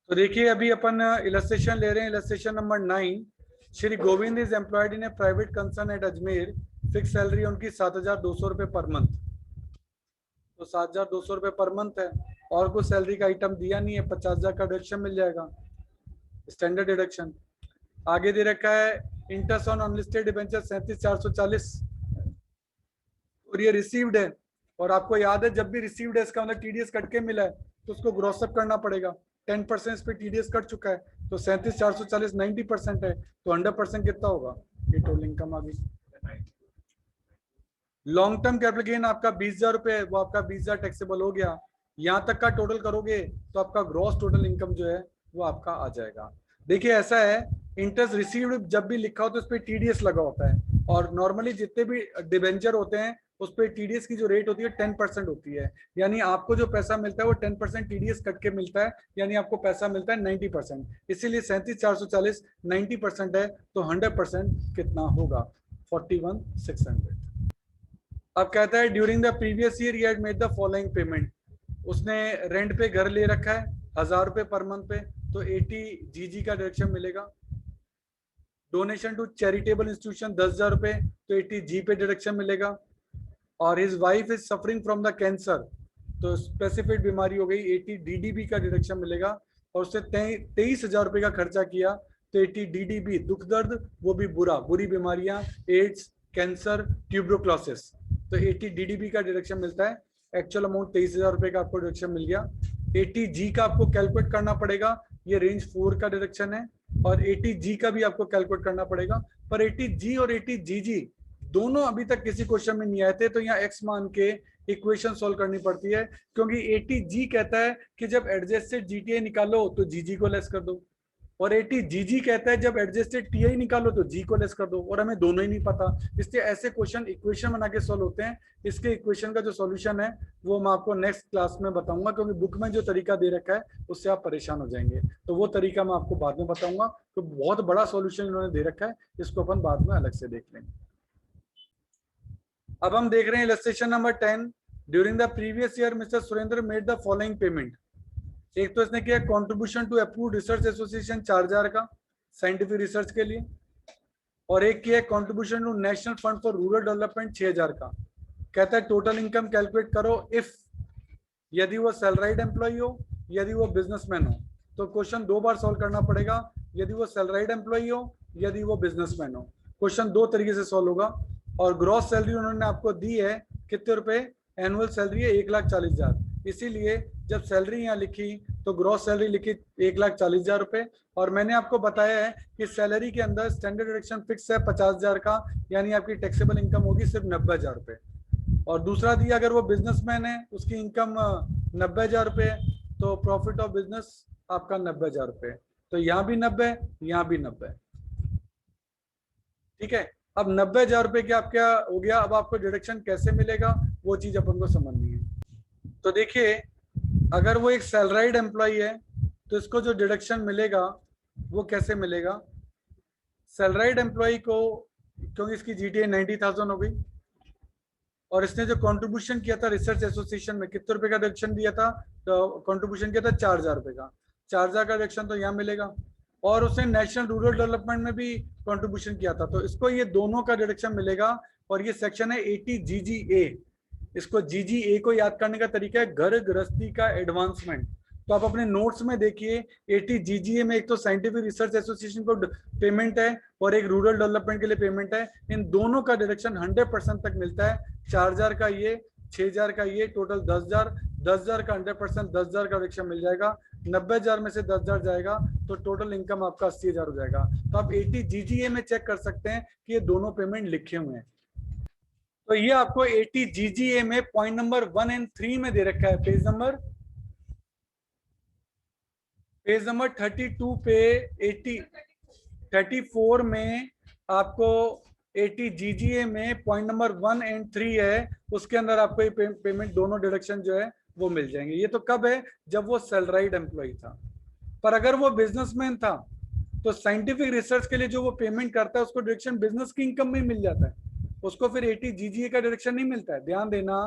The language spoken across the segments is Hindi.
तो देखिए अभी अपन इलस्ट्रेशन ले रहे हैं, illustration number 9। Shri Govind is employed in A private concern at Ajmer. Fix salary उनकी 7,200 रुपये पर मंथ। तो 7,200 रुपये पर मंथ है और कुछ सैलरी का आइटम दिया नहीं है। 50,000 का डिडक्शन मिल जाएगा, स्टैंडर्ड डिडक्शन। आगे दे रखा है इंटरेस्ट ऑन अनलिस्टेड डिबेंचर 37,440 और ये रिसीव्ड है। और आपको याद है जब भी रिसीव्ड है इसका मतलब टीडीएस कट के मिला है तो उसको ग्रॉसअप करना पड़ेगा। 10% पे टीडीएस कट चुका है तो 37,440 90% है तो 100% कितना होगा, ये टोटल इनकम आ गई। लॉन्ग टर्म कैपिटल गेन आपका 20,000 रुपए है, वो आपका 20,000 टैक्सेबल हो गया। यहां तक का टोटल करोगे तो आपका ग्रॉस टोटल इनकम जो है वो आपका आ जाएगा। देखिए ऐसा है, इंटरेस्ट रिसीव्ड जब भी लिखा हो तो उस पर टीडीएस लगा होता है और नॉर्मली जितने भी डिबेंचर होते हैं उस पर टीडीएस की जो रेट होती है 10% होती है। यानी आपको जो पैसा मिलता है वो 10% टीडीएस कट के मिलता है, यानी आपको पैसा मिलता है 90%। इसीलिए 37,440 90% है तो 100% कितना होगा, 41,600। अब कहता है during the previous year he had made the following payment. उसने रेंट पे घर ले रखा है 1,000 रुपए पर मंथ पे, तो 80 जीजी का डिडक्शन मिलेगा। डोनेशन टू चैरिटेबल इंस्टीट्यूशन 10,000 रुपए, तो 80 जी पे डिडक्शन मिलेगा। और his wife is suffering from the cancer, तो स्पेसिफिक बीमारी हो गई, 80 डीडीबी का डिडक्शन मिलेगा। और उसने 23,000 रुपए का खर्चा किया तो 80 डीडीबी दुख दर्द, वो भी बुरी बीमारियां, एड्स, कैंसर, ट्यूबरोक्लोसिस, तो 80 डीडीबी का डिडक्शन मिलता है। एक्चुअल अमाउंट 23,000 रुपए का आपको डिडक्शन मिल गया। 80 जी का आपको कैलकुलेट करना पड़ेगा, ये रेंज 4 का डिडक्शन है। और 80 जी का भी आपको कैलकुलेट करना पड़ेगा, पर 80 जी और 80 जी जी दोनों अभी तक किसी क्वेश्चन में नहीं आए थे, तो यहाँ एक्स मान के इक्वेशन सॉल्व करनी पड़ती है, क्योंकि 80 जी कहता है कि जब एडजस्टेड जीटीए निकालो तो जीजी को लेस कर दो, और 80 जीजी कहता है जब एडजस्टेड टीआई निकालो तो जी को लेस कर दो, और हमें दोनों ही नहीं पता, इसलिए ऐसे क्वेश्चन इक्वेशन बना के सॉल्व होते हैं। इसके इक्वेशन का जो सॉल्यूशन है वो मैं आपको नेक्स्ट क्लास में बताऊंगा, क्योंकि बुक में जो तरीका दे रखा है उससे आप परेशान हो जाएंगे, तो वो तरीका मैं आपको बाद में बताऊंगा। तो बहुत बड़ा सॉल्यूशन इन्होंने दे रखा है, इसको अपन बाद में अलग से देख लेंगे। अब हम देख रहे हैं illustration number 10। During the previous year mister Surendra made the following payment. एक तो इसने किया contribution to approved research association 4,000 का साइंटिफिक रिसर्च के लिए, और एक किया contribution to national fund for rural development 6,000 का। कहता है टोटल इनकम कैलकुलेट करो इफ, यदि वो सैलराइड एम्प्लॉय हो, यदि वो बिजनेसमैन हो। तो क्वेश्चन 2 बार सॉल्व करना पड़ेगा, यदि वो सैलराइड एम्प्लॉय हो, यदि वो बिजनेसमैन हो। क्वेश्चन 2 तरीके से सॉल्व होगा। और ग्रॉस सैलरी उन्होंने आपको दी है कितने रुपए, एनुअल सैलरी है 1,40,000, इसीलिए जब सैलरी यहाँ लिखी तो ग्रॉस सैलरी लिखी 1,40,000 रुपए। और मैंने आपको बताया है कि सैलरी के अंदर स्टैंडर्ड डिडक्शन फिक्स है 50,000 का, यानी आपकी टैक्सेबल इनकम होगी सिर्फ 90,000 रुपए। और दूसरा दिया अगर वो बिजनेसमैन है उसकी इनकम 90,000 रुपए, तो प्रॉफिट ऑफ बिजनेस आपका 90,000 रुपए। तो यहाँ भी 90, यहाँ भी 90, ठीक है। अब 90,000 रुपए क्या आप क्या हो गया, अब आपको डिडक्शन कैसे मिलेगा वो चीज अपन को समझनी है। तो देखिए अगर वो एक सैलराइड एम्प्लॉय है तो इसको जो डिडक्शन मिलेगा वो कैसे मिलेगा। सैलराइड एम्प्लॉय को, क्योंकि इसकी जीटीए 90,000 हो गई, और इसने जो कंट्रीब्यूशन किया था रिसर्च एसोसिएशन में कितने रुपए का डिडक्शन दिया था, तो कंट्रीब्यूशन किया था 4,000 रुपए का। 4,000 का डिडक्शन तो यहाँ मिलेगा। और उसने नेशनल रूरल डेवलपमेंट में भी कंट्रीब्यूशन किया था, तो इसको ये दोनों का डिडक्शन मिलेगा। और ये सेक्शन है 80 जीजीए। इसको जीजीए को याद करने का तरीका है घर गृहस्थी का एडवांसमेंट। तो आप अपने नोट्स में देखिए 80 जीजीए में एक तो साइंटिफिक रिसर्च एसोसिएशन को पेमेंट है और एक रूरल डेवलपमेंट के लिए पेमेंट है। इन दोनों का डिडक्शन 100% तक मिलता है। 4,000 का ये, 6,000 का ये, टोटल 10,000। 10,000 का 100% 10,000 का डिडक्शन मिल जाएगा। 90,000 में से 10,000 जाएगा तो टोटल इनकम आपका 80,000 हो जाएगा। तो आप 80 जीजीए में चेक कर सकते हैं कि ये दोनों पेमेंट लिखे हुए हैं। तो ये आपको 80 जीजीए में पॉइंट नंबर 1 एंड 3 में दे रखा है। पेज नंबर 32 पे 80 34 में आपको 80 जीजीए में पॉइंट नंबर 1 एंड 3 है, उसके अंदर आपको ये पेमेंट दोनों डिडक्शन जो है वो मिल जाएंगे। ये तो कब है, जब वो सैलराइड एम्प्लॉय था। पर अगर वो बिजनेसमैन था तो साइंटिफिक रिसर्च के लिए जो वो पेमेंट करता है उसको डिडक्शन बिजनेस की इनकम में मिल जाता है, उसको फिर 80 जीजीए का डिडक्शन नहीं मिलता है। ध्यान देना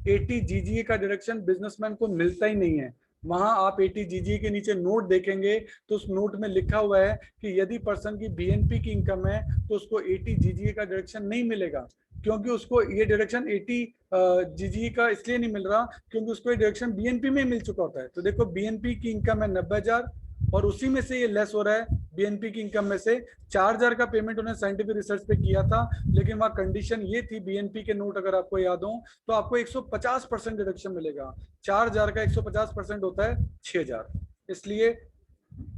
80 जीजीए का डिडक्शन बिजनेसमैन को मिलता ही नहीं है, वहां आप ATGG के नीचे नोट देखेंगे तो उस नोट में लिखा हुआ है कि यदि पर्सन की BNP की इनकम है तो उसको ATGG का डिडक्शन नहीं मिलेगा, क्योंकि उसको ये डिडक्शन ATGG का इसलिए नहीं मिल रहा क्योंकि उसको ये डिडक्शन BNP में मिल चुका होता है। तो देखो BNP की इनकम है 90,000 और उसी में से ये लेस हो रहा है BNP की इनकम में से। 4,000 का पेमेंट उन्होंने साइंटिफिक रिसर्च पे किया था, लेकिन वहां कंडीशन ये थी, BNP के नोट अगर आपको याद हो तो आपको 150% डिडक्शन मिलेगा। 4,000 का 150% होता है 6,000, इसलिए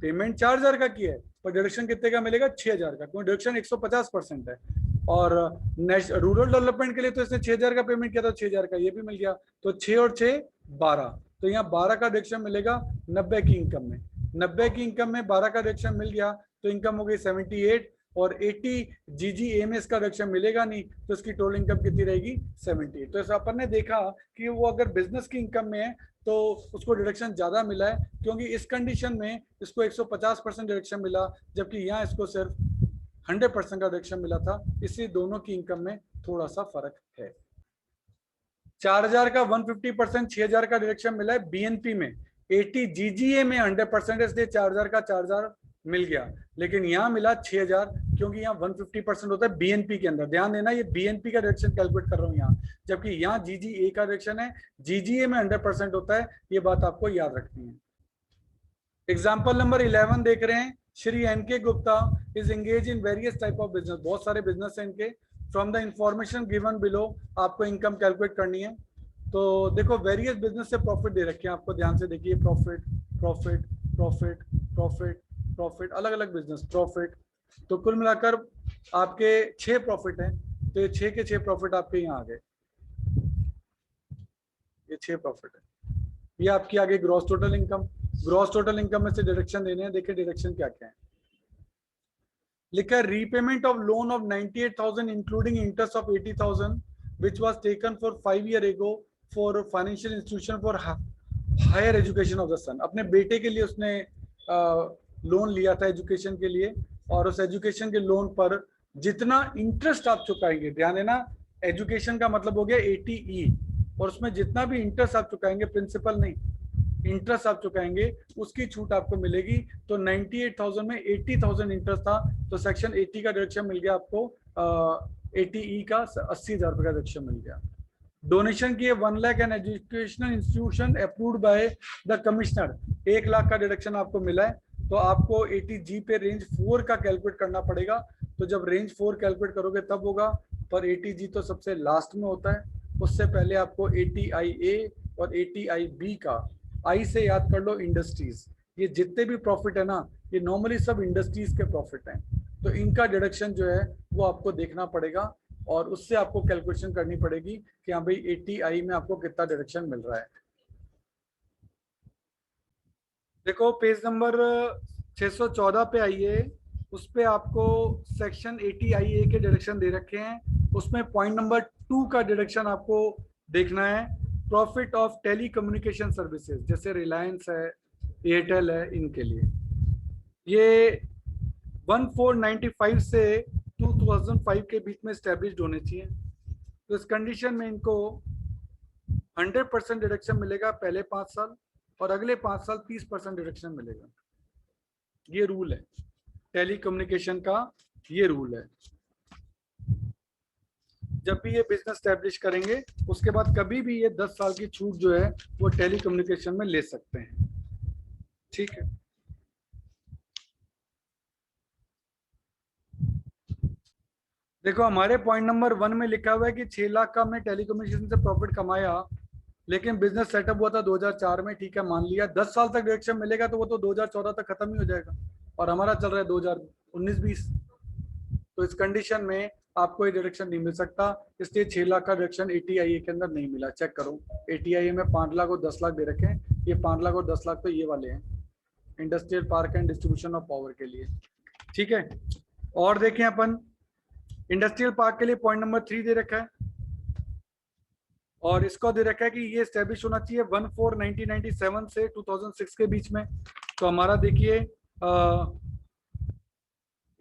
पेमेंट 4,000 का किया है पर डिडक्शन कितने का मिलेगा? 6,000 का, क्योंकि डिडक्शन 150% है। और रूरल डेवलपमेंट के लिए तो इसने 6,000 का पेमेंट किया था, 6,000 का ये भी मिल गया, तो 6 और 6 12, तो यहाँ 12 का डिडक्शन मिलेगा 90 की इनकम में। 90 की इनकम में 12 का डिडक्शन मिल गया तो इनकम हो गई 78, और 80 GGAMS का डिडक्शन मिलेगा नहीं तो इसकी टोटल इनकम कितनी रहेगी? 78। तो ऐसा अपन ने देखा कि वो अगर बिजनेस की इनकम में है तो उसको डिडक्शन ज्यादा मिला है, क्योंकि इस कंडीशन में इसको 150% डिडक्शन मिला, जबकि यहाँ इसको सिर्फ 100% का डिडक्शन मिला था, इसलिए दोनों की इनकम में थोड़ा सा फर्क है। 4,000 का 150%, 6,000 का डिडक्शन मिला है BNP में। ATGGA में 100% है, इसलिए 4,000 का 4,000 मिल गया, लेकिन यहाँ मिला 6,000 क्योंकि यहाँ 150% होता है BNP के अंदर। ध्यान देना, ये BNP का डिडक्शन कैलकुलेट कर रहा हूँ यहाँ, जबकि यहाँ GGA का डिडक्शन है, GGA में 100% होता है, ये बात आपको याद रखनी है। एग्जाम्पल नंबर 11 देख रहे हैं। Shri NK Gupta is engage in various type of business, बहुत सारे बिजनेस है इनके। From the information given below आपको इनकम कैलकुलेट करनी है। तो देखो वेरियस बिजनेस से प्रॉफिट दे रखे हैं आपको, ध्यान से देखिए, profit profit profit profit profit, अलग अलग बिजनेस प्रॉफिट। तो कुल मिलाकर आपके 6 प्रॉफिट हैं, तो ये 6 के 6 प्रॉफिट आपके यहाँ आ गए, ये 6 प्रॉफिट है। ये आपकी आगे gross total income, gross total income में से डिडक्शन देने हैं। देखिए डिडक्शन क्या क्या है, लिखा है repayment of loan of 98,000 including interest of 80,000 which was taken for 5 year ago for financial institution for higher education of the son। अपने बेटे के लिए उसने लोन लिया था एजुकेशन के लिए, और उस एजुकेशन के लोन पर जितना इंटरेस्ट आप चुकाएंगे, ध्यान देना एजुकेशन का मतलब हो गया 80E, और उसमें जितना भी इंटरेस्ट आप चुकाएंगे, प्रिंसिपल नहीं, इंटरेस्ट आप चुकाएंगे, उसकी छूट आपको मिलेगी। तो 98,000 में 80,000 इंटरेस्ट था, तो सेक्शन 80 का डिडक्शन मिल गया आपको, 80E का 80,000 रुपए का डिडक्शन मिल गया। डोनेशन किए 1 lakh and educational institution approved by the commissioner, 1 lakh का डिडक्शन आपको मिला है। तो आपको 80G पे रेंज 4 का कैलकुलेट करना पड़ेगा, तो जब रेंज 4 कैलकुलेट करोगे तब होगा, पर 80G तो सबसे लास्ट में होता है, उससे पहले आपको 80IA और 80IB का, आई से याद कर लो इंडस्ट्रीज, ये जितने भी प्रॉफिट है ना, ये नॉर्मली सब इंडस्ट्रीज के प्रॉफिट हैं, तो इनका डिडक्शन जो है वो आपको देखना पड़ेगा, और उससे आपको कैलकुलेशन करनी पड़ेगी कि हाँ भाई 80I में आपको कितना डिडक्शन मिल रहा है। देखो पेज नंबर 614 पे आइए, उस पे आपको सेक्शन 80IA के डिडक्शन दे रखे हैं, उसमें पॉइंट नंबर 2 का डिडक्शन आपको देखना है। Profit of telecommunication services, जैसे रिलायंस है, एयरटेल है, इनके लिए ये 1495 से 2005 के बीच में स्टैब्लिश्ड होने चाहिए। तो इस कंडीशन में इनको 100% डिडक्शन मिलेगा पहले 5 साल, और अगले 5 साल 30% डिडक्शन मिलेगा। ये रूल है टेली कम्युनिकेशन का, ये रूल है। जब भी ये बिजनेस स्टैब्लिश करेंगे उसके बाद कभी भी ये 10 साल की छूट जो है वो टेली कम्युनिकेशन में ले सकते हैं, ठीक है। देखो हमारे पॉइंट नंबर 1 में लिखा हुआ है कि 6 लाख का हमने टेलीकम्युनिकेशन से प्रॉफिट कमाया, लेकिन बिजनेस सेटअप हुआ था 2004 में, ठीक है मान लिया। 10 साल तक डिडक्शन मिलेगा तो वो तो 2014 तक खत्म ही हो जाएगा, और हमारा चल रहा है 2019-20। तो इस कंडीशन में आपको ये डिडक्शन नहीं मिल सकता, इसलिए 6 लाख का डिडक्शन 80IA के अंदर नहीं मिला। चेक करो 80IA में 5 लाख और 10 लाख दे रखे हैं, ये 5 लाख और 10 लाख तो ये वाले हैं industrial park and distribution of power के लिए, ठीक है। और देखें अपन इंडस्ट्रियल पार्क के लिए पॉइंट नंबर 3 दे रखा है, और इसको दे रखा है कि ये स्टैब्लिश होना चाहिए 1/4/1997 से 2006 के बीच में। तो हमारा देखिए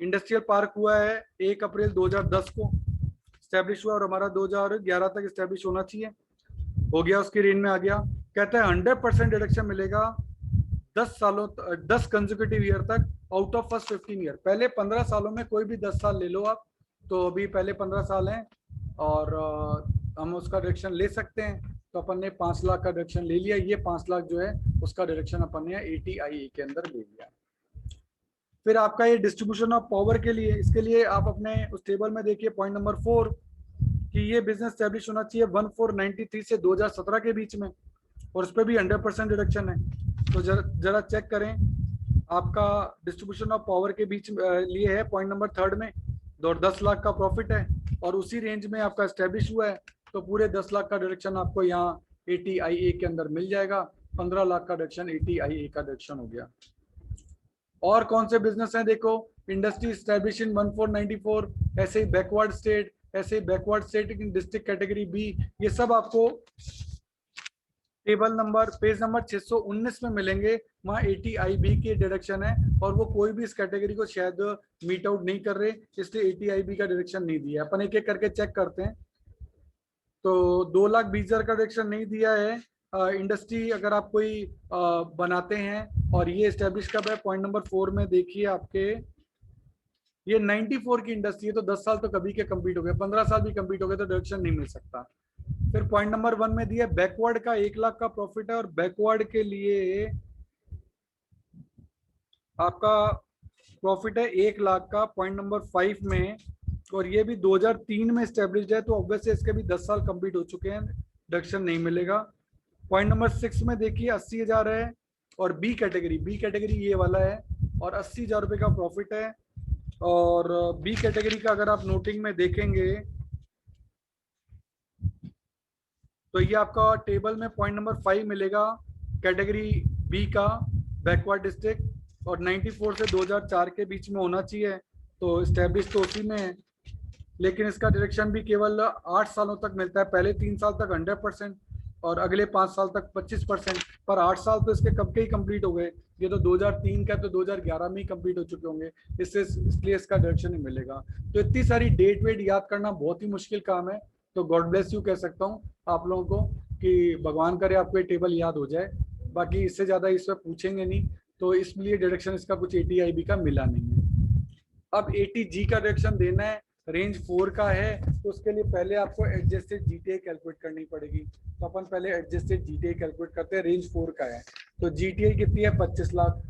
इंडस्ट्रियल पार्क हुआ है 1 अप्रैल 2010 को स्टैब्लिश हुआ, और हमारा 2011 तक स्टैब्लिश होना चाहिए, हो गया, उसकी रेंज में आ गया। कहते हैं 100% डिडक्शन मिलेगा 10 कंसेक्यूटिव ईयर तक आउट ऑफ फर्स्ट 15 ईयर। पहले 15 सालों में कोई भी 10 साल ले लो आप, तो अभी पहले 15 साल हैं और हम उसका डिडक्शन ले सकते हैं। तो अपन ने 5 लाख का डिडक्शन ले लिया, ये 5 लाख जो है उसका डिडक्शन अपन ने ATIA के अंदर ले लिया। फिर आपका ये डिस्ट्रीब्यूशन ऑफ पावर के लिए, इसके लिए आप अपने उस टेबल में देखिए पॉइंट नंबर 4 कि ये बिजनेस स्टैब्लिश होना चाहिए 1493 से 2017 के बीच में, और उस पर भी 100% डिडक्शन है। तो जरा चेक करें, आपका डिस्ट्रीब्यूशन ऑफ पावर के बीच लिए है पॉइंट नंबर 3 में, 10 लाख का प्रॉफिट है और उसी रेंज में आपका स्टैब्लिश हुआ है, तो पूरे 10 लाख का डिडक्शन आपको यहाँ ATIA के अंदर मिल जाएगा। 15 लाख का डिडक्शन ATIA का डिडक्शन हो गया। और कौन से बिजनेस हैं देखो, इंडस्ट्री स्टैब्लिश इन 1494, ऐसे ही बैकवर्ड स्टेट, ऐसे ही backward state in district category B, ये सब आपको टेबल नंबर पेज नंबर 619 में मिलेंगे। वहाँ ATIB की डिडक्शन है और वो कोई भी इस कैटेगरी को शायद मीट आउट नहीं कर रहे, इसलिए ATIB का डिडक्शन नहीं दिया। अपन एक एक करके चेक करते हैं। तो 2,20,000 का डिडक्शन नहीं दिया है। इंडस्ट्री अगर आप कोई बनाते हैं और ये स्टैब्लिश कब है, पॉइंट नंबर 4 में देखिए आपके, ये 94 की इंडस्ट्री है, तो 10 साल तो कभी के कंप्लीट हो गए, 15 साल भी कंप्लीट हो गए तो डिडक्शन नहीं मिल सकता। फिर पॉइंट नंबर 1 में दिया बैकवर्ड का 1 लाख का प्रॉफिट है और बैकवर्ड के लिए आपका प्रॉफिट है 1 लाख का पॉइंट नंबर 5 में, और ये भी 2003 में स्टैब्लिश्ड है, तो ऑब्वियसली इसके भी 10 साल कंप्लीट हो चुके हैं, डिडक्शन नहीं मिलेगा। पॉइंट नंबर 6 में देखिए 80,000 है और बी कैटेगरी ये वाला है और 80,000 रुपये का प्रॉफिट है। और बी कैटेगरी का अगर आप नोटिंग में देखेंगे तो ये आपका टेबल में पॉइंट नंबर 5 मिलेगा कैटेगरी बी का बैकवर्ड डिस्ट्रिक्ट, और 94 से 2004 के बीच में होना चाहिए, तो स्टैब्लिश तो उसी में है। लेकिन इसका डिडक्शन भी केवल 8 सालों तक मिलता है, पहले 3 साल तक 100% और अगले 5 साल तक 25%, पर 8 साल तो इसके कब के ही कंप्लीट हो गए, ये तो 2003 का, तो 2011 में ही कंप्लीट हो चुके होंगे, इसलिए इसका डिडक्शन नहीं मिलेगा। तो इतनी सारी डेट वेट याद करना बहुत ही मुश्किल काम है, तो गॉड ब्लेस यू कह सकता हूँ आप लोगों को कि भगवान करे आपको ये टेबल याद हो जाए, बाकी इससे ज़्यादा इसमें पूछेंगे नहीं, तो इसलिए डिडक्शन इसका कुछ ATIB का मिला नहीं है। अब ATG का डिडक्शन देना है, रेंज 4 का है, तो उसके लिए पहले आपको एडजस्टेड GTI कैलकुलेट करनी पड़ेगी। तो अपन पहले एडजस्टेड GTI कैलकुलेट करते हैं, रेंज 4 का है, तो GTI कितनी है 25 लाख,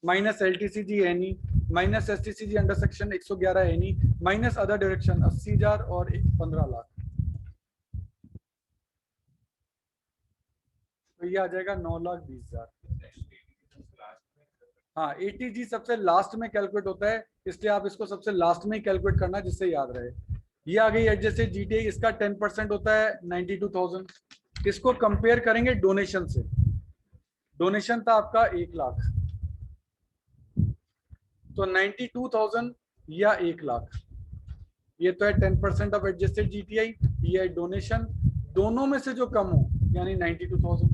माइनस LTCG है नहीं, माइनस STCG अंडर सेक्शन 111 है नहीं, माइनस अदर डायरेक्शन 80,000 और 15 लाख, तो ये आ जाएगा 9,20,000। हाँ, ATG सबसे लास्ट में कैलकुलेट होता है, इसलिए आप इसको सबसे लास्ट में ही कैलकुलेट करना जिससे याद रहे। ये आ गई एडजस्टेड GTI, इसका 10% होता है 92,000। इसको कंपेयर करेंगे डोनेशन से, डोनेशन था आपका 1 लाख, तो 92,000 या 1 लाख, ये तो है 10% ऑफ एडजस्टेड GTI, ये है डोनेशन, दोनों में से जो कम हो यानी 92,000,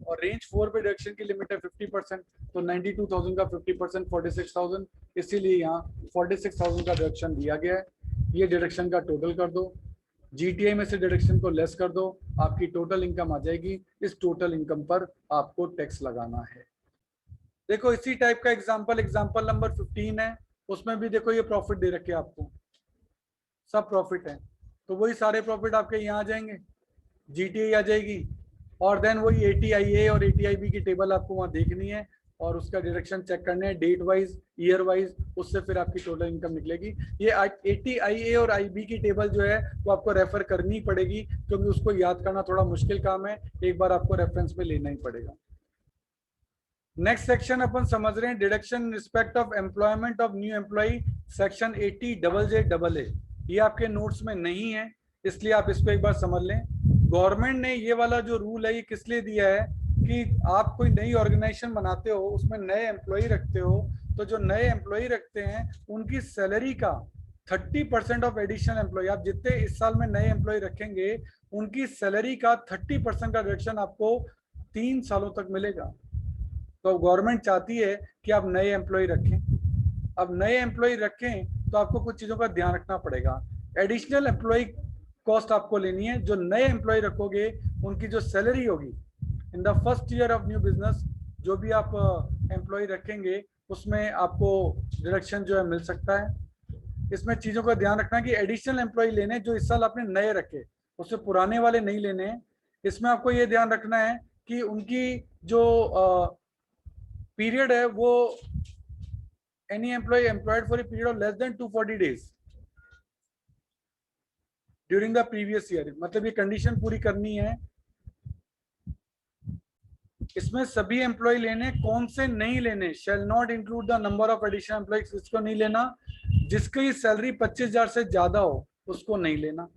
और रेंज 4 पे डिडक्शन की लिमिट है 50%, तो 92,000 का 50% 46,000, इसीलिए यहाँ 46,000 का डिडक्शन दिया गया है। ये डिडक्शन का टोटल कर दो, GTI में से डिडक्शन को लेस कर दो, आपकी टोटल इनकम आ जाएगी। इस टोटल इनकम पर आपको टैक्स लगाना है। देखो इसी टाइप का एग्जाम्पल नंबर 15 है, उसमें भी देखो ये प्रॉफिट दे रखे आपको, सब प्रॉफिट है, तो वही सारे प्रॉफिट आपके यहाँ आ जाएंगे, GTI आ जाएगी, और देन वही ATIA और ATIB की टेबल आपको वहाँ देखनी है और उसका डिडक्शन चेक करने हैं डेट वाइज, ईयर वाइज, उससे फिर आपकी टोटल इनकम निकलेगी। ये ATIA और IB की टेबल जो है वो आपको रेफर करनी पड़ेगी, क्योंकि उसको याद करना थोड़ा मुश्किल काम है, एक बार आपको रेफरेंस में लेना ही पड़ेगा। नेक्स्ट सेक्शन अपन समझ रहे हैं, deduction respect of employment of new employ, section 80JJAA। ये आपके नोट्स में नहीं है, इसलिए आप इसको एक बार समझ लें। गवर्नमेंट ने ये वाला जो रूल है ये किस लिए दिया है कि आप कोई नई ऑर्गेनाइजेशन बनाते हो, उसमें नए एम्प्लॉय रखते हो, तो जो नए एम्प्लॉय रखते हैं उनकी सैलरी का 30% ऑफ एडिशनल एम्प्लॉय, आप जितने इस साल में नए एम्प्लॉय रखेंगे उनकी सैलरी का 30% का रिडक्शन आपको 3 सालों तक मिलेगा। तो गवर्नमेंट चाहती है कि आप नए एम्प्लॉय रखें। अब नए एम्प्लॉय रखें तो आपको कुछ चीज़ों का ध्यान रखना पड़ेगा। एडिशनल एम्प्लॉय कॉस्ट आपको लेनी है। जो नए एम्प्लॉय रखोगे उनकी जो सैलरी होगी in the first year of new business, जो भी आप एम्प्लॉय रखेंगे उसमें आपको डिडक्शन जो है मिल सकता है। इसमें चीजों का ध्यान रखना कि एडिशनल एम्प्लॉय लेने जो इस साल आपने नए रखे, उससे पुराने वाले नहीं लेने हैं। इसमें आपको ये ध्यान रखना है कि उनकी जो पीरियड है वो any employ employed for a period of less than 240 days during the previous year, मतलब ये कंडीशन पूरी करनी है। इसमें सभी एम्प्लॉय लेने, कौन से नहीं लेने, shall not include the number of additional employees, इसको नहीं लेना। जिसकी सैलरी 25,000 से ज्यादा हो उसको नहीं लेना।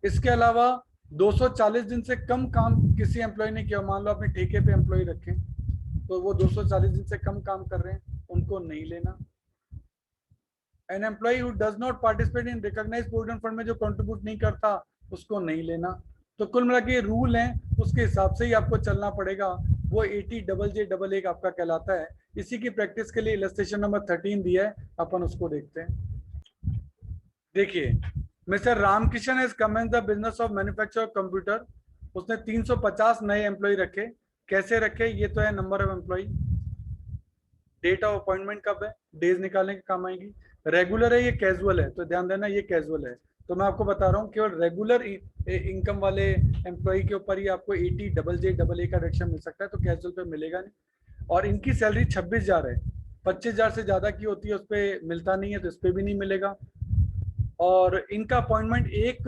इसके अलावा 240 दिन से कम काम किसी एम्प्लॉय ने किया, मान लो आपने ठेके पे एम्प्लॉय रखे तो वो 240 दिन से कम काम कर रहे हैं, उनको नहीं लेना। An employ who does not participate in recognised provident fund में जो कंट्रीब्यूट नहीं करता उसको नहीं लेना। तो कुल मिला के रूल हैं, उसके हिसाब से ही आपको चलना पड़ेगा। वो 80JJA आपका कहलाता है। इसी की प्रैक्टिस के लिए इलस्ट्रेशन नंबर 13 दिया है, अपन उसको देखते हैं। देखिए, mister Ramkishan has commence the business of manufacture of computer. उसने 350 नए एम्प्लॉय रखे। कैसे रखे, ये तो है number of employ. Date of appointment कब है, डेज निकालने के काम आएगी। रेगुलर है, ये कैजुअल है, तो ध्यान देना ये कैजुअल है। तो मैं आपको बता रहा हूँ केवल रेगुलर इनकम वाले एम्प्लॉय के ऊपर ही आपको 80JJA का डिडक्शन मिल सकता है, तो कैजुअल पे मिलेगा नहीं। और इनकी सैलरी 26,000 है, 25,000 से ज्यादा की होती है उस पर मिलता नहीं है, तो इस पर भी नहीं मिलेगा। और इनका अपॉइंटमेंट 1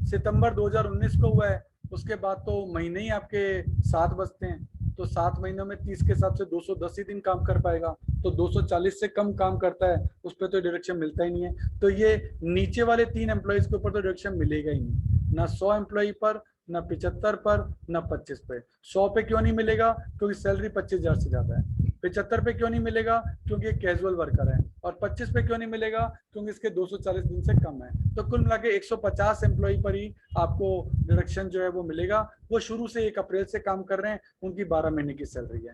सितंबर 2019 को हुआ है। उसके बाद तो महीने ही आपके 7 बजते हैं, तो 7 महीनों में 30 के हिसाब से 210 ही दिन काम कर पाएगा। तो 240 से कम काम करता है उस पर तो डिडक्शन मिलता ही नहीं है। तो ये नीचे वाले 3 एम्प्लॉयज के ऊपर तो डिडक्शन मिलेगा ही नहीं, ना 100 एम्प्लॉय पर, ना 75 पर, ना 25 पे। 100 पे क्यों नहीं मिलेगा, क्योंकि सैलरी 25,000 से ज्यादा है। 75 पे क्यों नहीं मिलेगा, क्योंकि एक कैजुअल वर्कर है। और 25 पे क्यों नहीं मिलेगा, क्योंकि इसके 240 दिन से कम है। तो कुल मिला के 150 एम्प्लॉय पर ही आपको डिडक्शन जो है वो मिलेगा। वो शुरू से 1 अप्रैल से काम कर रहे हैं, उनकी 12 महीने की सैलरी है।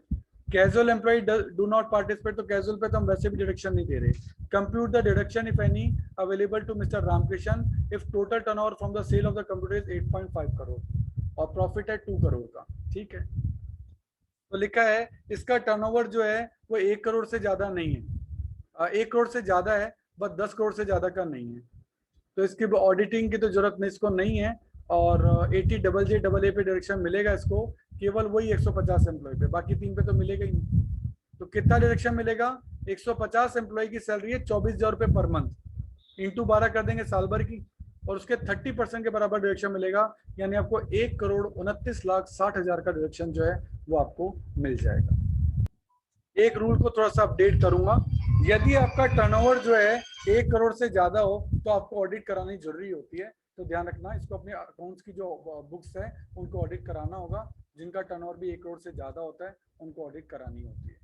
Casual employ do not participate, तो कैजुअल पे तो हम वैसे भी डिडक्शन नहीं दे रहे। Compute the deduction if any available to mister Ramkrishna if total turnover from the sale of the computer is 8.5 crore और प्रॉफिट है 2 करोड़ का। ठीक है, तो लिखा है इसका टर्नओवर जो है वो 1 करोड़ से ज्यादा नहीं है। 1 करोड़ से ज्यादा है, बस 10 करोड़ से ज्यादा का नहीं है। तो इसकी ऑडिटिंग की तो जरूरत नहीं, इसको नहीं है। और 80JJA पे डायरेक्शन मिलेगा इसको, केवल वही 150 एम्प्लॉय पे, बाकी 3 पे तो मिलेगा ही नहीं। तो कितना डायरेक्शन मिलेगा, 150 एम्प्लॉय की सैलरी है 24,000 रुपये पर मंथ, इंटू 12 कर देंगे साल भर की, और उसके 30% के बराबर डायरेक्शन मिलेगा। यानी आपको 1,29,60,000 का डायरेक्शन जो है वो आपको मिल जाएगा। एक रूल को थोड़ा सा अपडेट करूंगा, यदि आपका टर्नओवर जो है 1 करोड़ से ज्यादा हो तो आपको ऑडिट करानी जरूरी होती है। तो ध्यान रखना, इसको अपने अकाउंट्स की जो बुक्स है उनको ऑडिट कराना होगा। जिनका टर्नओवर भी 1 करोड़ से ज्यादा होता है उनको ऑडिट करानी होती है।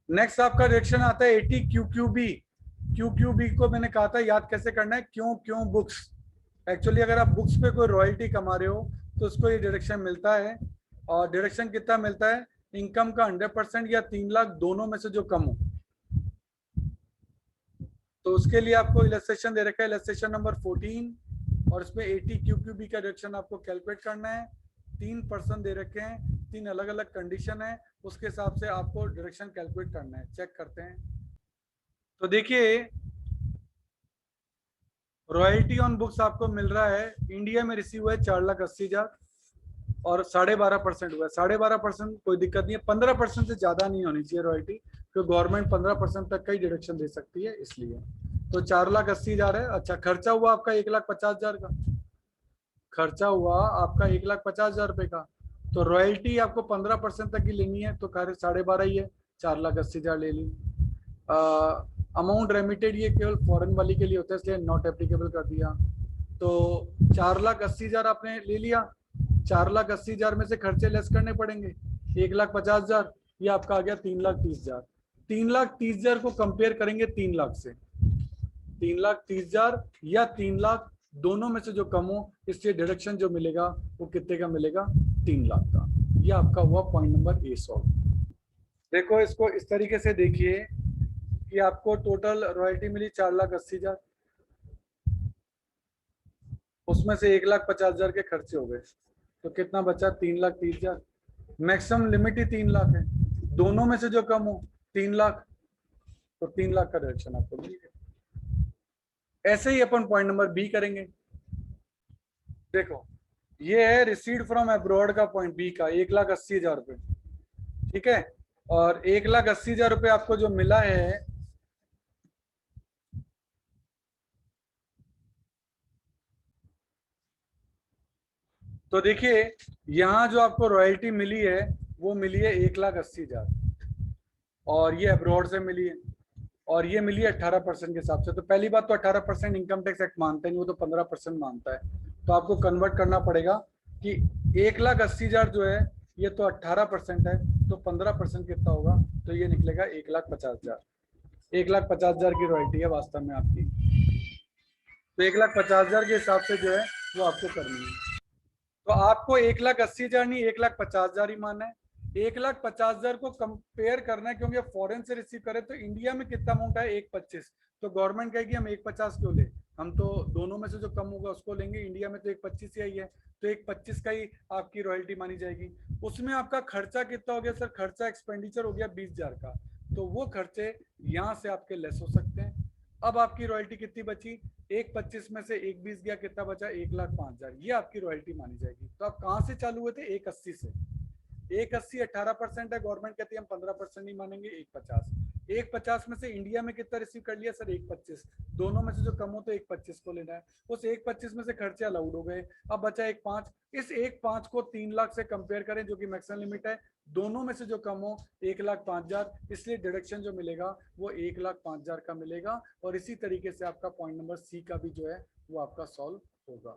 नेक्स्ट आपका डायरेक्शन आता है 80QQB। QQB को मैंने कहा था याद कैसे करना है, क्यों क्यों बुक्स। एक्चुअली अगर आप बुक्स पे कोई रॉयल्टी कमा रहे हो तो उसको ये डायरेक्शन मिलता है। और डायरेक्शन कितना मिलता है, इनकम का 100% या 3 लाख दोनों में से जो कम हो। तो उसके लिए आपको इलस्ट्रेशन दे रखा है, इलस्ट्रेशन नंबर 14, और इसमें 80QQB का डायरेक्शन आपको कैलकुलेट करना है। 3% दे रखे हैं, 3 अलग अलग कंडीशन है, उसके हिसाब से आपको डायरेक्शन कैलकुलेट करना है। चेक करते हैं। तो देखिए, रॉयल्टी ऑन बुक्स आपको मिल रहा है, इंडिया में रिसीव हुआ है 4,80,000 और 12.5% हुआ है। 12.5% कोई दिक्कत नहीं है, 15% से ज्यादा नहीं होनी चाहिए रॉयल्टी, क्योंकि गवर्नमेंट 15% तक का ही डिडक्शन दे सकती है, इसलिए। तो 4,80,000 है। अच्छा, खर्चा हुआ आपका 1,50,000 का, खर्चा हुआ आपका 1,50,000 रुपए का। तो रॉयल्टी आपको 15% तक की लेनी है, तो 12.5 ही है, 4,80,000 ले ली। अमाउंट रेमिटेड ये केवल फॉरेन वाली के लिए होता है, इसलिए नॉट एप्लीकेबल कर दिया। तो 4,80,000 आपने ले लिया। 4,80,000 में से खर्चे लेस करने पड़ेंगे, 1,50,000, ये आपका आ गया 3,30,000। 3,30,000 को कंपेयर करेंगे 3 लाख से, 3,30,000 या 3 लाख दोनों में से जो कम हो, इससे डिडक्शन जो मिलेगा वो कितने का मिलेगा, 3 लाख का। ये आपका हुआ पॉइंट नंबर ए सॉल्व। देखो इसको इस तरीके से देखिए कि आपको टोटल रॉयल्टी मिली 4,80,000, उसमें से 1,50,000 के खर्चे हो गए, तो कितना बचा? 3,30,000। मैक्सिमम लिमिट ही 3 लाख है, दोनों में से जो कम हो 3 लाख, तो 3 लाख का डिडक्शन आपको मिल गया। ऐसे ही अपन पॉइंट नंबर बी करेंगे। देखो ये है रिसीड फ्रॉम अब्रॉड का पॉइंट बी का 1,80,000 रुपये, ठीक है। और 1,80,000 रुपये आपको जो मिला है, तो देखिए यहाँ जो आपको रॉयल्टी मिली है वो मिली है 1,80,000, और ये अब्रॉड से मिली है, और ये मिली है 18% के हिसाब से। तो पहली बात तो 18% इनकम टैक्स एक्ट मानता नहीं, वो तो 15% मानता है। तो आपको कन्वर्ट करना पड़ेगा कि 1,80,000 जो है ये तो 18% है, तो 15% कितना होगा? तो ये निकलेगा 1,50,000। 1,50,000 की रॉयल्टी है वास्तव में आपकी। तो 1,50,000 के हिसाब से जो है वो आपको करनी है। तो आपको 1,80,000 नहीं 1,50,000 ही मानना है। 1,50,000 को कंपेयर करना है, क्योंकि फॉरेन से रिसीव करें तो इंडिया में कितना अमाउंट है? 1,25। तो गवर्नमेंट कहेगी हम 1,50 क्यों ले, हम तो दोनों में से जो कम होगा उसको लेंगे। इंडिया में तो 1,25 ही आई है, तो 1,25 का ही आपकी रॉयल्टी मानी जाएगी। उसमें आपका खर्चा कितना हो गया सर? खर्चा एक्सपेंडिचर हो गया 20,000 का, तो वो खर्चे यहाँ से आपके लेस हो सकते हैं। अब आपकी रॉयल्टी कितनी बची? 1,25 में से 1,20 गया, कितना बचा? 1,05,000। ये आपकी रॉयल्टी मानी जाएगी। तो आप कहाँ से चालू हुए थे? 1,80 से। 1,80 18% है, गवर्नमेंट कहती है हम 15% नहीं मानेंगे, 1,50। 1,50 में से इंडिया में कितना रिसीव कर लिया सर? 1,25। दोनों में से जो कम हो तो 1,25 को लेना है। उस 1,25 में से खर्चे अलाउड हो गए, अब बचा 1,5। इस 1,5 को 3 लाख से कंपेयर करें जो कि मैक्सिमम लिमिट है, दोनों में से जो कम हो 1,05,000, इसलिए डिडक्शन जो मिलेगा वो 1,05,000 का मिलेगा। और इसी तरीके से आपका पॉइंट नंबर सी का भी जो है वो आपका सॉल्व होगा।